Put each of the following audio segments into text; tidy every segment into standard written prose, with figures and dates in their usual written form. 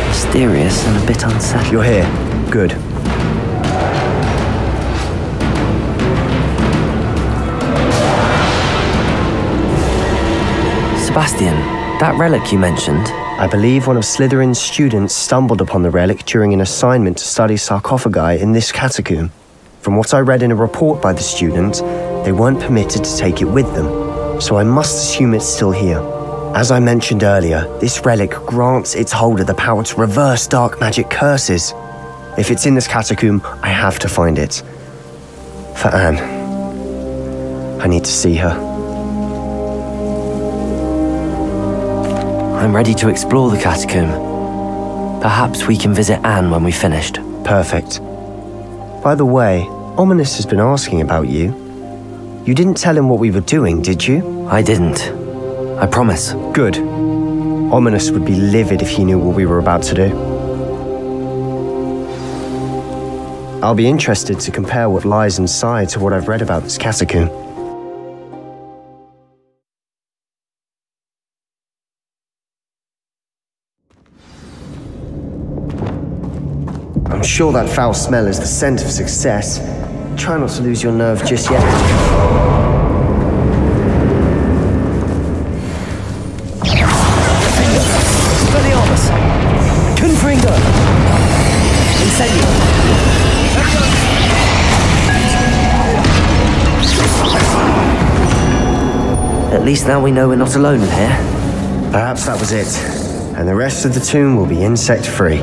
Mysterious and a bit unsettling. You're here. Good. Sebastian, that relic you mentioned. I believe one of Slytherin's students stumbled upon the relic during an assignment to study sarcophagi in this catacomb. From what I read in a report by the student, they weren't permitted to take it with them, so I must assume it's still here. As I mentioned earlier, this relic grants its holder the power to reverse dark magic curses. If it's in this catacomb, I have to find it. For Anne. I need to see her. I'm ready to explore the catacomb. Perhaps we can visit Anne when we've finished. Perfect. By the way, Ominous has been asking about you. You didn't tell him what we were doing, did you? I didn't. I promise. Good. Ominous would be livid if he knew what we were about to do. I'll be interested to compare what lies inside to what I've read about this catacomb. I'm sure that foul smell is the scent of success. Try not to lose your nerve just yet. At least now we know we're not alone in here. Perhaps that was it. And the rest of the tomb will be insect-free.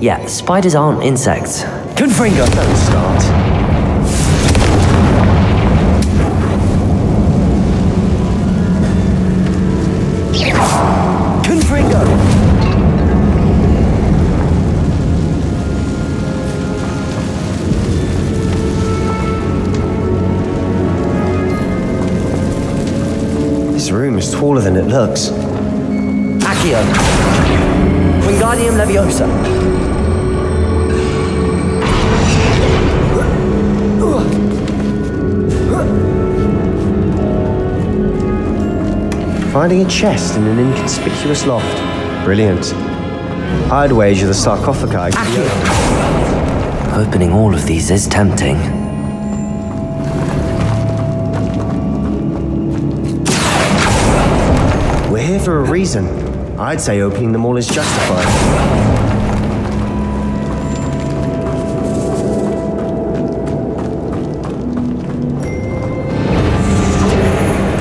Yeah, spiders aren't insects. Confringo! Don't start. Confringo! This room is taller than it looks. Accio! Wingardium Leviosa! Finding a chest in an inconspicuous loft. Brilliant. I'd wager the sarcophagi. Opening all of these is tempting. We're here for a reason. I'd say opening them all is justified.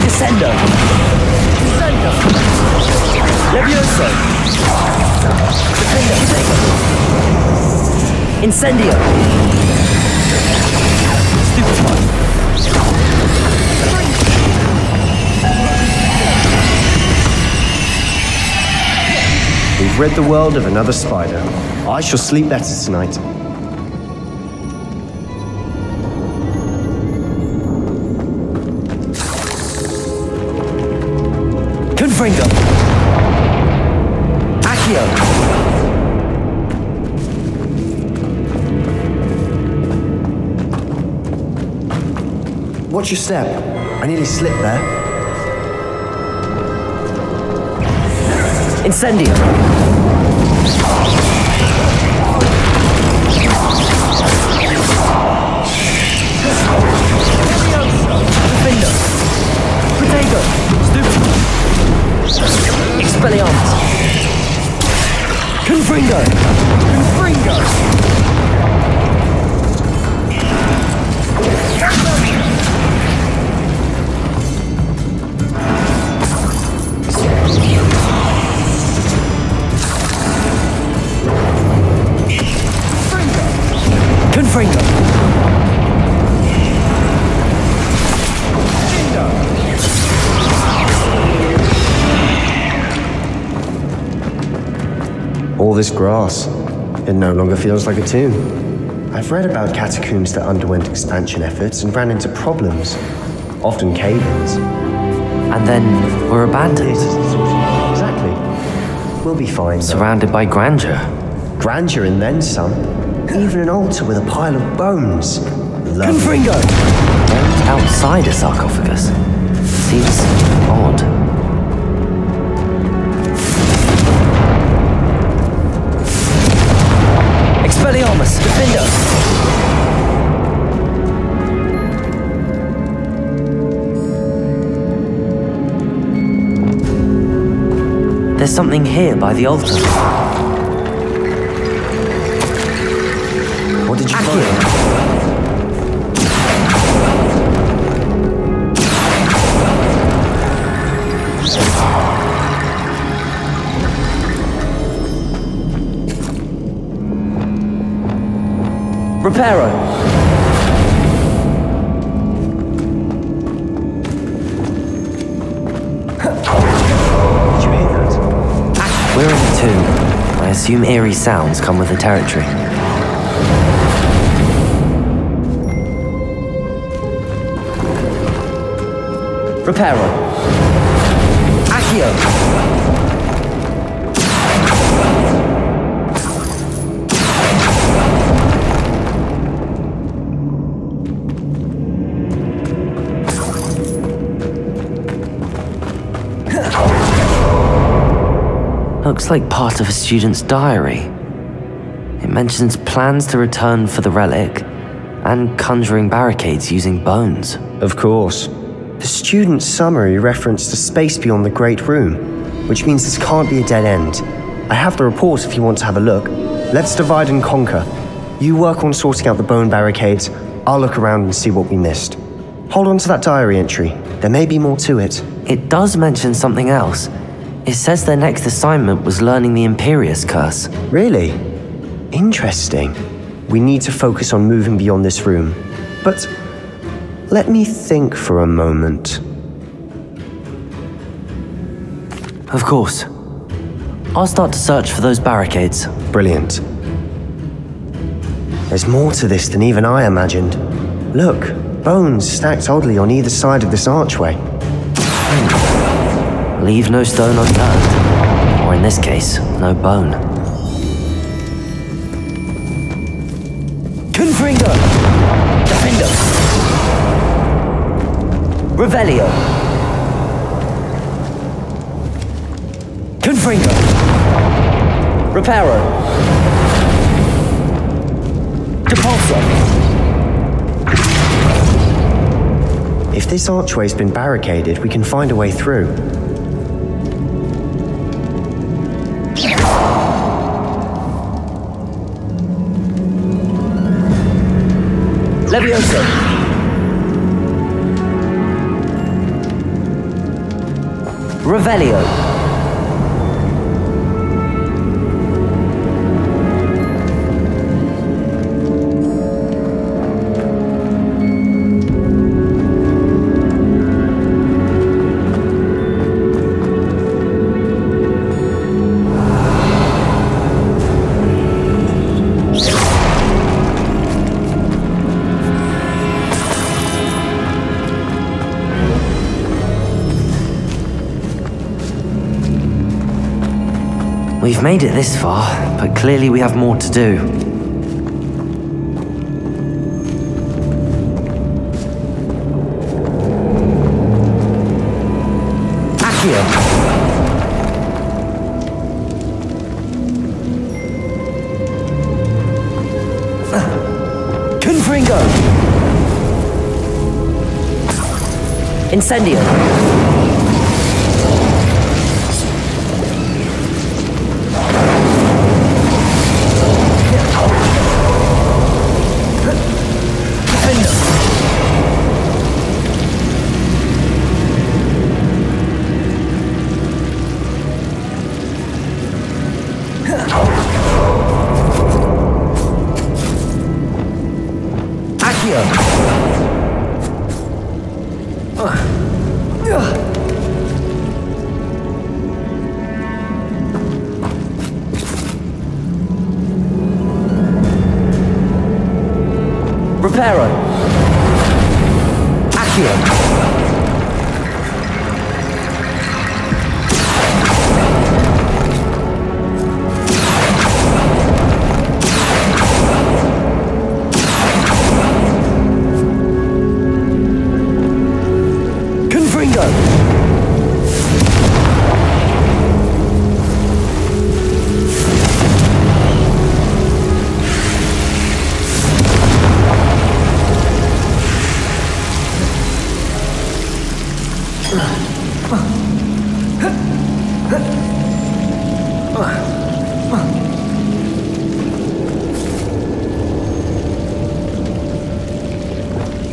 Descendo! Levioso! Incendio! Stupefy! We've rid the world of another spider. I shall sleep better tonight. Confringo! Accio! Watch your step. I nearly slipped there. Incendio! Defender! Protego! Stupid! Expelliarmus! Confringo! Confringo! Confringo! All this grass. It no longer feels like a tomb. I've read about catacombs that underwent expansion efforts and ran into problems, often cave-ins. And then were abandoned. Exactly. We'll be fine, though. Surrounded by grandeur. Grandeur and then some. Even an altar with a pile of bones. Confringo! And outside a sarcophagus. Seems odd. Expelliarmus! Defender! There's something here by the altar. What did you find? Reparo! Did you hear that? We're in the tomb. I assume eerie sounds come with the territory. Reparo! Accio! Looks like part of a student's diary. It mentions plans to return for the relic and conjuring barricades using bones. Of course. The student's summary referenced a space beyond the Great Room, which means this can't be a dead end. I have the report if you want to have a look. Let's divide and conquer. You work on sorting out the bone barricades. I'll look around and see what we missed. Hold on to that diary entry. There may be more to it. It does mention something else. It says their next assignment was learning the Imperius Curse. Really? Interesting. We need to focus on moving beyond this room. But let me think for a moment. Of course. I'll start to search for those barricades. Brilliant. There's more to this than even I imagined. Look, bones stacked oddly on either side of this archway. Leave no stone unturned. Or in this case, no bone. Confringo! Defender! Revelio! Confringo! Reparo! Depulso! If this archway's been barricaded, we can find a way through. Levioso! Revelio! We've made it this far, but clearly we have more to do. Accio! Confringo! Incendio! Reparo! Accio! Confringo!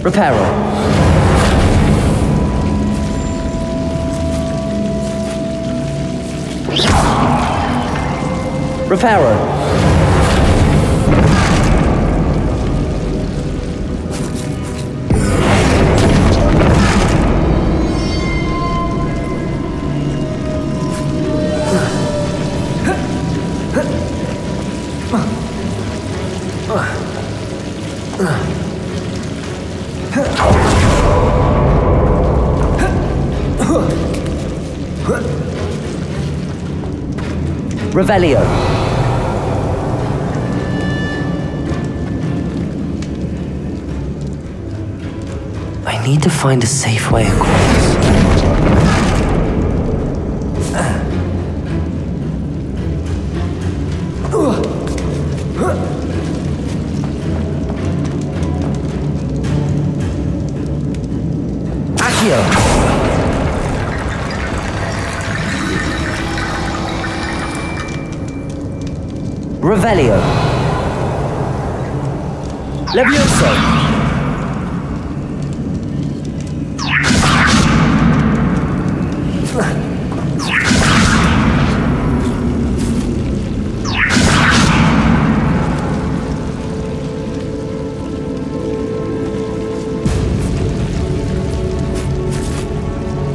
Reparo. Reparo. Revelio. I need to find a safe way across. Accio. Revelio. Levioso.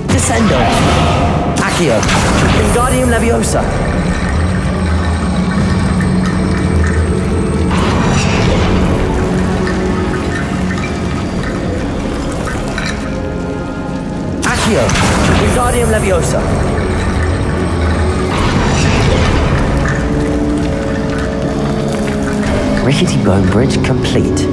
Descendo. Accio. Wingardium Leviosa. Wingardium Leviosa. Rickety bone bridge complete.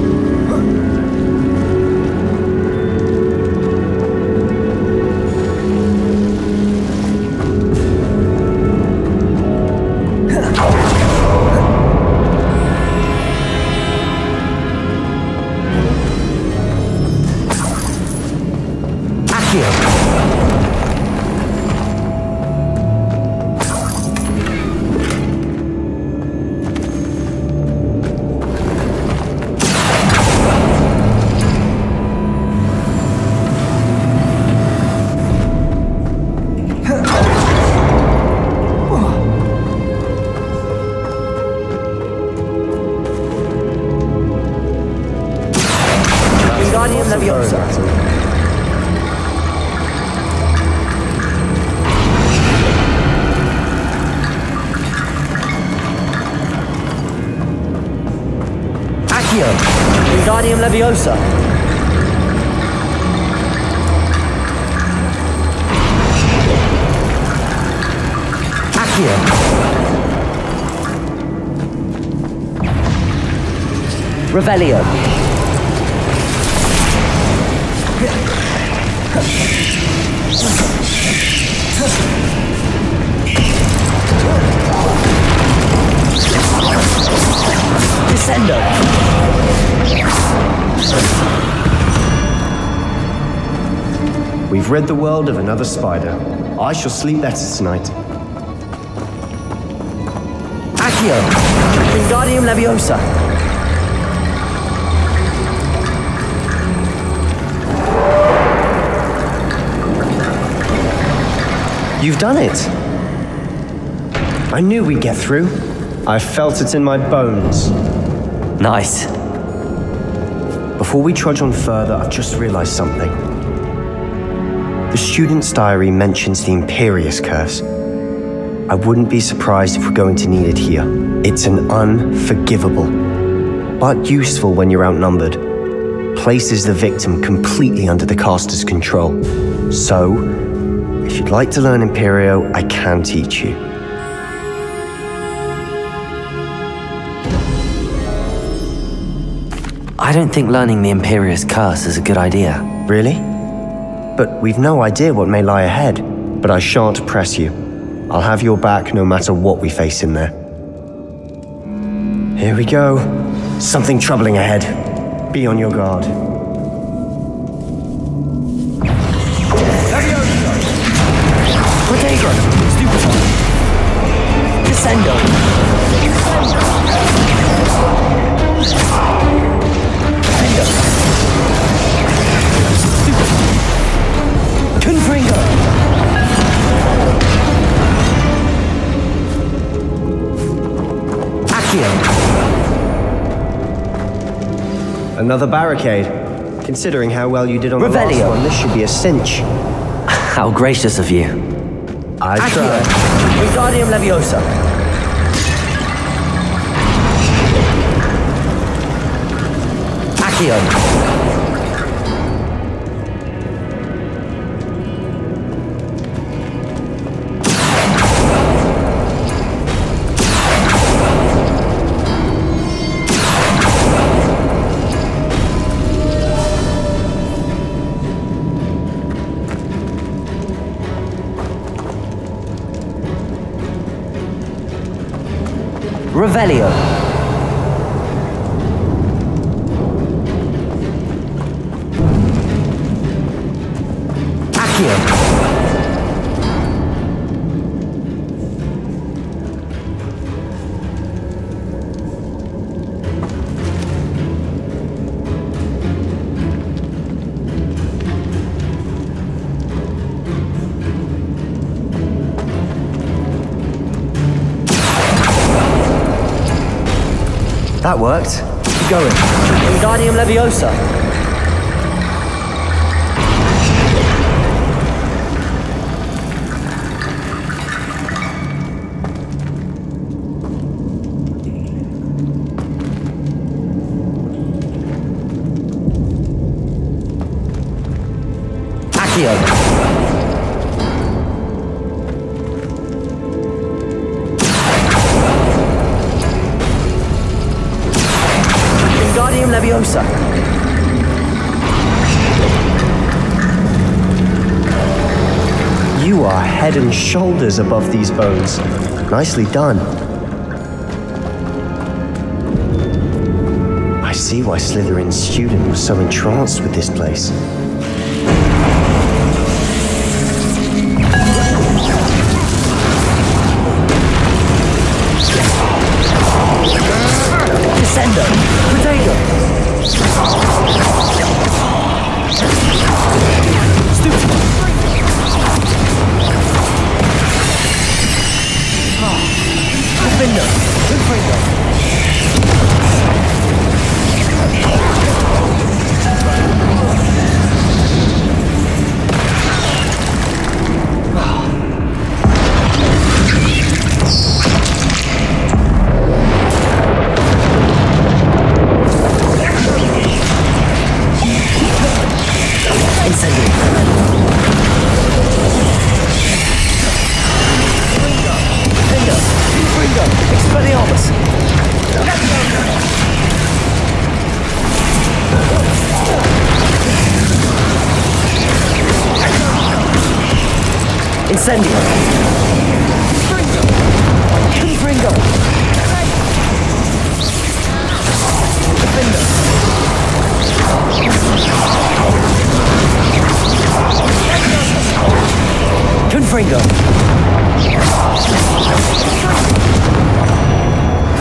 Wingardium Leviosa. Accio. Revelio. Descendo. We've rid the world of another spider. I shall sleep better tonight. Accio. Wingardium Leviosa. You've done it. I knew we'd get through. I felt it in my bones. Nice. Before we trudge on further, I've just realized something. The student's diary mentions the Imperious Curse. I wouldn't be surprised if we're going to need it here. It's an unforgivable, but useful when you're outnumbered. Places the victim completely under the caster's control. So, if you'd like to learn Imperio, I can teach you. I don't think learning the Imperious Curse is a good idea. Really? But we've no idea what may lie ahead. But I shan't press you. I'll have your back no matter what we face in there. Here we go. Something troubling ahead. Be on your guard. Protagonist. Stupefy. Descendo. Another barricade. Considering how well you did on the last one, this should be a cinch. How gracious of you. I tried. Wingardium Leviosa. Accio. Revelio. Accio. That worked. Keep going. Wingardium Leviosa. Accio. Wingardium Leviosa. You are head and shoulders above these bones. Nicely done. I see why Slytherin's student was so entranced with this place. Descendo. Potato. Stupid. Defender. Defender. Incendio. Confringo. Defender. Confringo.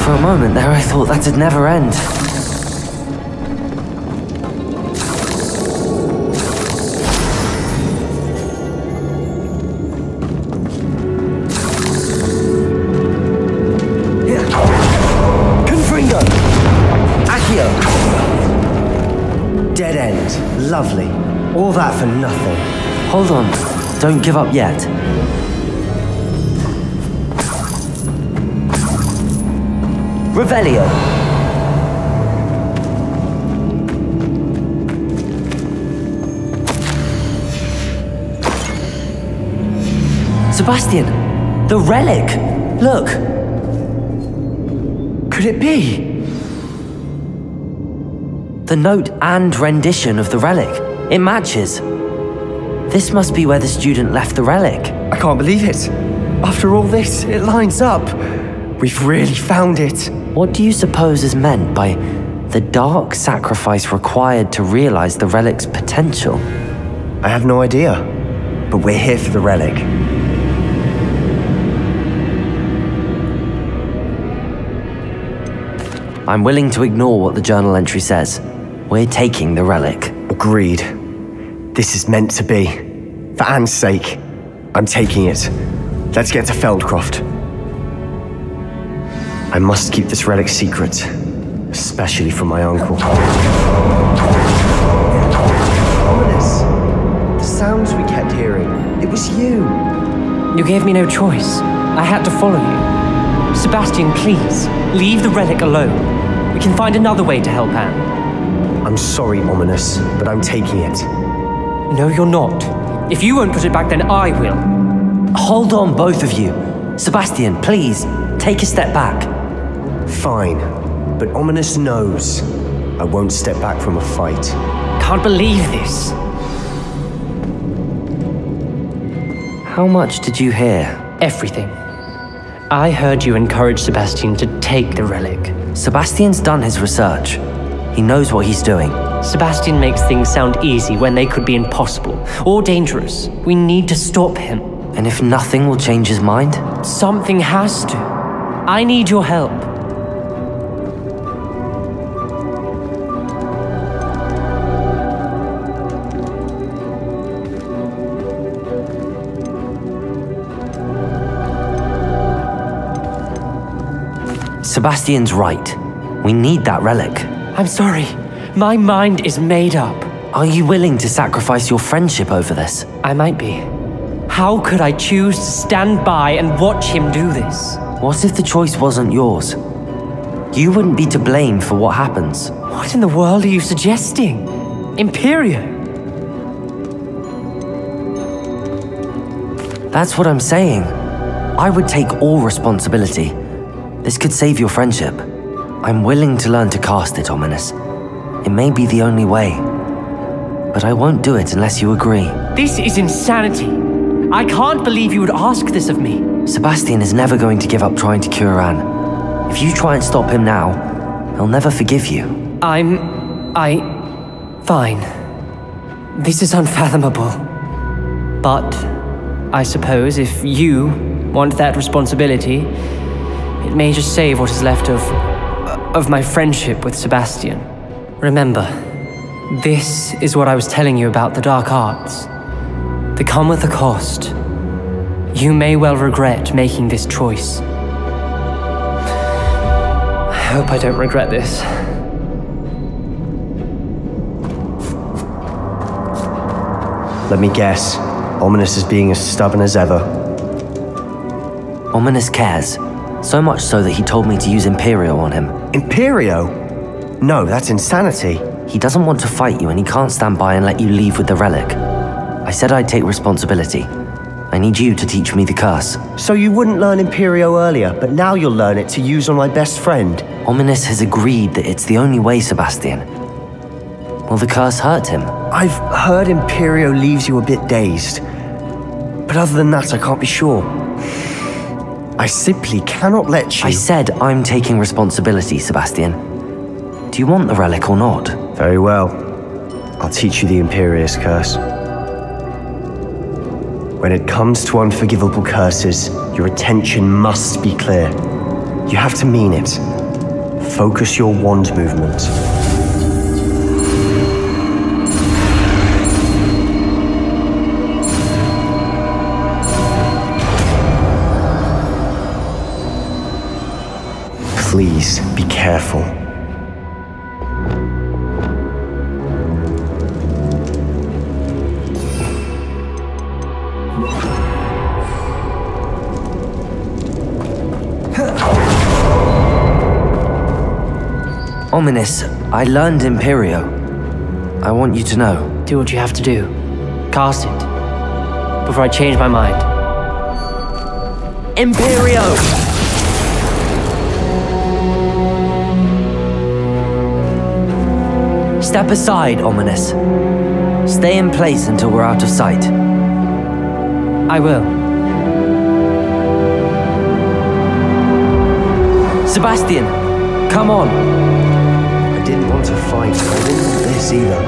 For a moment there, I thought that'd never end. Dead end. Lovely. All that for nothing. Hold on. Don't give up yet. Revelio. Sebastian! The relic! Look! Could it be? The note and rendition of the relic. It matches. This must be where the student left the relic. I can't believe it. After all this, it lines up. We've really found it. What do you suppose is meant by the dark sacrifice required to realize the relic's potential? I have no idea, but we're here for the relic. I'm willing to ignore what the journal entry says. We're taking the relic. Agreed. This is meant to be. For Anne's sake, I'm taking it. Let's get to Feldcroft. I must keep this relic secret, especially from my uncle. Ominous! The sounds we kept hearing, it was you! You gave me no choice. I had to follow you. Sebastian, please, leave the relic alone. We can find another way to help Anne. I'm sorry, Ominous, but I'm taking it. No, you're not. If you won't put it back, then I will. Hold on, both of you. Sebastian, please, take a step back. Fine, but Ominous knows I won't step back from a fight. Can't believe this. How much did you hear? Everything. I heard you encourage Sebastian to take the relic. Sebastian's done his research. He knows what he's doing. Sebastian makes things sound easy when they could be impossible or dangerous. We need to stop him. And if nothing will change his mind? Something has to. I need your help. Sebastian's right. We need that relic. I'm sorry. My mind is made up. Are you willing to sacrifice your friendship over this? I might be. How could I choose to stand by and watch him do this? What if the choice wasn't yours? You wouldn't be to blame for what happens. What in the world are you suggesting? Imperio? That's what I'm saying. I would take all responsibility. This could save your friendship. I'm willing to learn to cast it, Ominous. It may be the only way. But I won't do it unless you agree. This is insanity. I can't believe you would ask this of me. Sebastian is never going to give up trying to cure Anne. If you try and stop him now, he'll never forgive you. Fine. This is unfathomable. But I suppose if you want that responsibility, it may just save what is left of my friendship with Sebastian. Remember, this is what I was telling you about the dark arts. They come with a cost. You may well regret making this choice. I hope I don't regret this. Let me guess. Ominous is being as stubborn as ever. Ominous cares. So much so that he told me to use Imperio on him. Imperio? No, that's insanity. He doesn't want to fight you and he can't stand by and let you leave with the relic. I said I'd take responsibility. I need you to teach me the curse. So you wouldn't learn Imperio earlier, but now you'll learn it to use on my best friend. Ominous has agreed that it's the only way, Sebastian. Will the curse hurt him? I've heard Imperio leaves you a bit dazed. But other than that, I can't be sure. I simply cannot let you... I said I'm taking responsibility, Sebastian. Do you want the relic or not? Very well. I'll teach you the Imperious curse. When it comes to unforgivable curses, your attention must be clear. You have to mean it. Focus your wand movement. Please be careful. Ominous, I learned Imperio. I want you to know. Do what you have to do. Cast it. Before I change my mind. Imperio! Step aside, Ominous. Stay in place until we're out of sight. I will. Sebastian, come on. I didn't want to fight. I didn't want this either.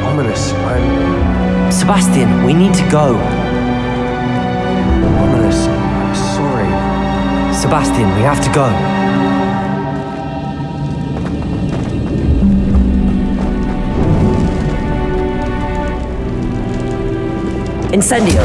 Ominous, I'm... Sebastian, we need to go. Ominous, I'm sorry. Sebastian, we have to go. Incendio!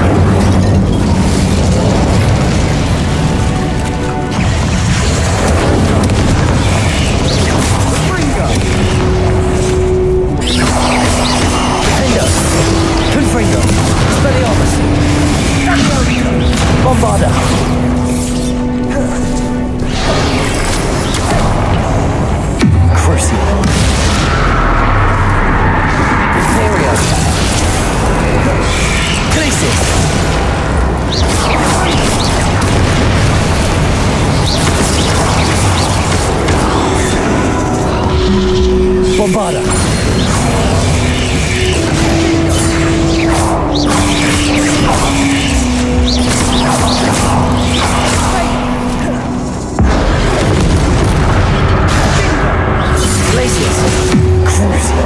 Bombarda. Glacius. Crucio.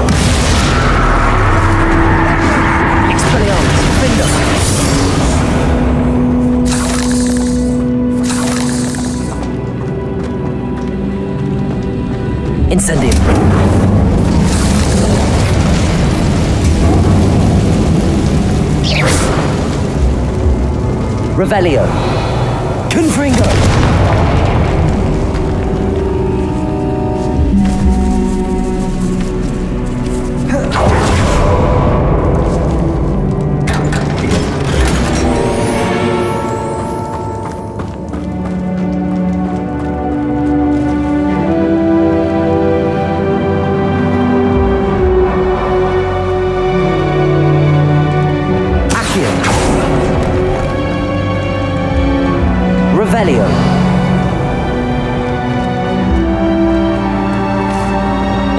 Expelliarmus. Finger. Incendium. Revelio. Confringo.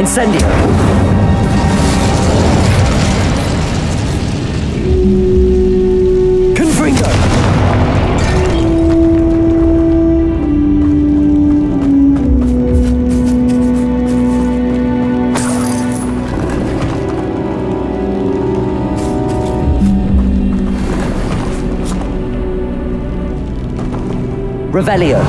Incendio. Confringo. Revelio.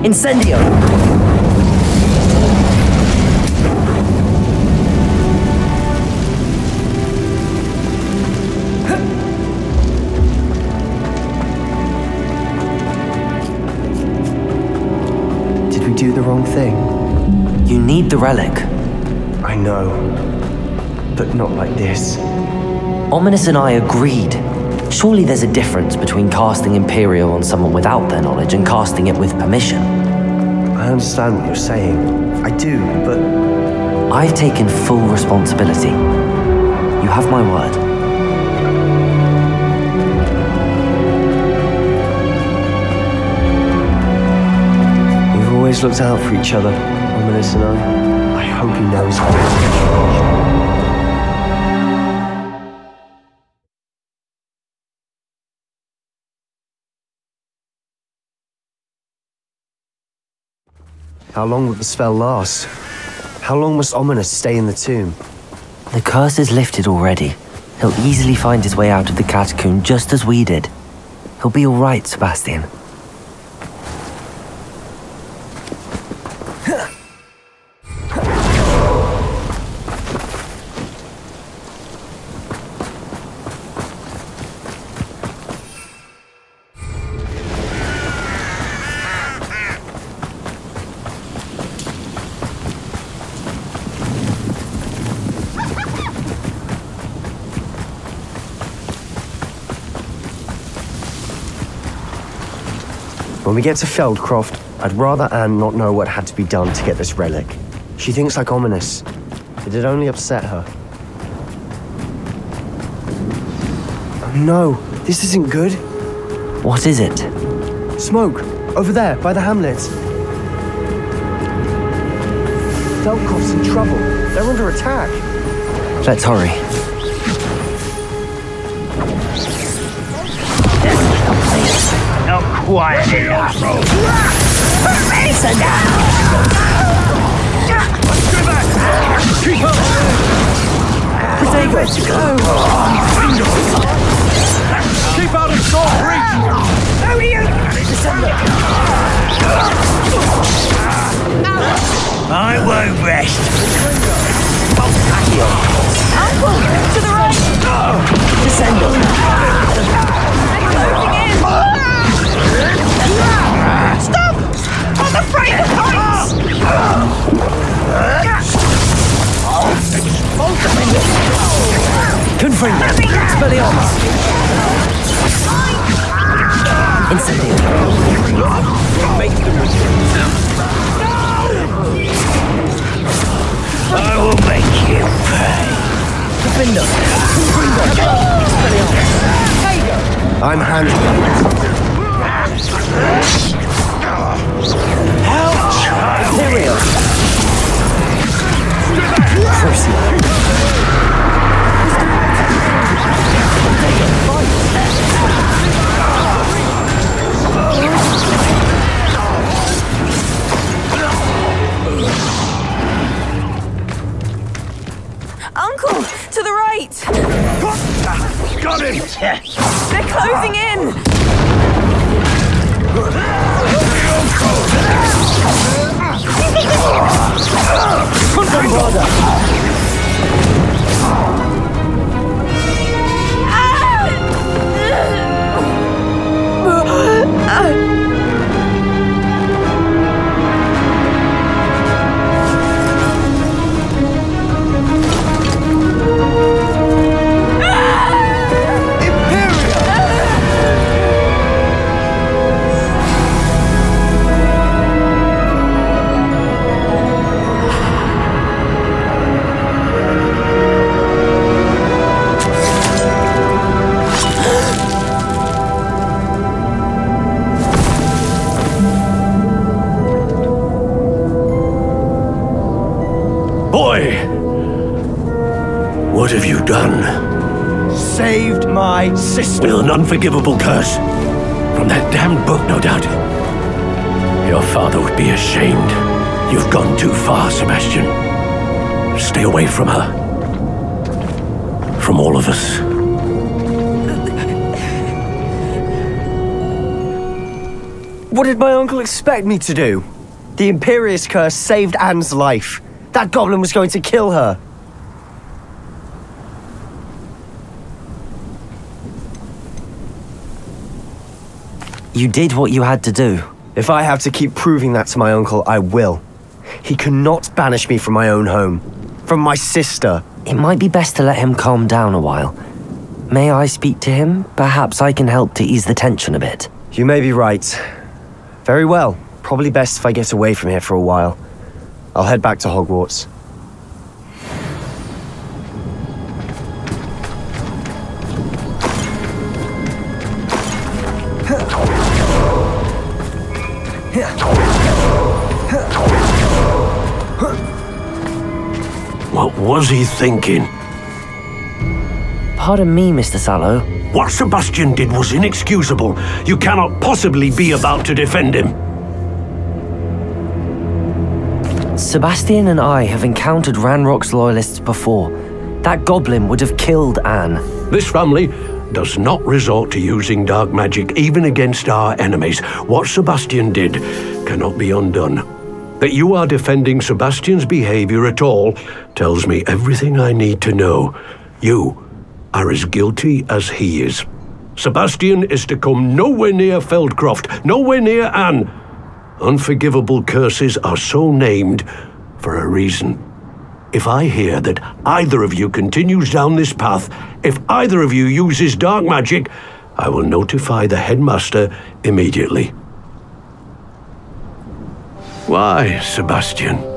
Incendio! Did we do the wrong thing? You need the relic. I know, but not like this. Ominous and I agreed. Surely there's a difference between casting Imperial on someone without their knowledge and casting it with permission. I understand what you're saying. I do, but... I've taken full responsibility. You have my word. We've always looked out for each other, Ominous and I. I hope he knows how. How long will the spell last? How long must Ominous stay in the tomb? The curse is lifted already. He'll easily find his way out of the catacomb just as we did. He'll be all right, Sebastian. When we get to Feldcroft, I'd rather Anne not know what had to be done to get this relic. She thinks like Ominous. It'd only upset her. Oh no, this isn't good. What is it? Smoke, over there, by the hamlet. Feldcroft's in trouble. They're under attack. Let's hurry. Not quiet enough. Listen now. Keep up. Protagonist. Keep out of short reach. How do you? I won't rest. Uncle, to the right. Descendo. Closing in. Stop! On the frame of heights! Confringo. Expelliarmus. Incendio. Make them retreat. I will make you pay. Defender. I'm handling it. Help, child. Imperial. Uncle, to the right. Got him. They're closing in. What have you done? Saved my sister. With an unforgivable curse. From that damned book, no doubt. Your father would be ashamed. You've gone too far, Sebastian. Stay away from her. From all of us. What did my uncle expect me to do? The Imperious curse saved Anne's life. That goblin was going to kill her. You did what you had to do. If I have to keep proving that to my uncle, I will. He cannot banish me from my own home. From my sister. It might be best to let him calm down a while. May I speak to him? Perhaps I can help to ease the tension a bit. You may be right. Very well. Probably best if I get away from here for a while. I'll head back to Hogwarts. What was he thinking? Pardon me, Mr. Sallow. What Sebastian did was inexcusable. You cannot possibly be about to defend him. Sebastian and I have encountered Ranrock's loyalists before. That goblin would have killed Anne. This family does not resort to using dark magic even against our enemies. What Sebastian did cannot be undone. That you are defending Sebastian's behavior at all tells me everything I need to know. You are as guilty as he is. Sebastian is to come nowhere near Feldcroft, nowhere near Anne. Unforgivable curses are so named for a reason. If I hear that either of you continues down this path, if either of you uses dark magic, I will notify the headmaster immediately. Why, Sebastian?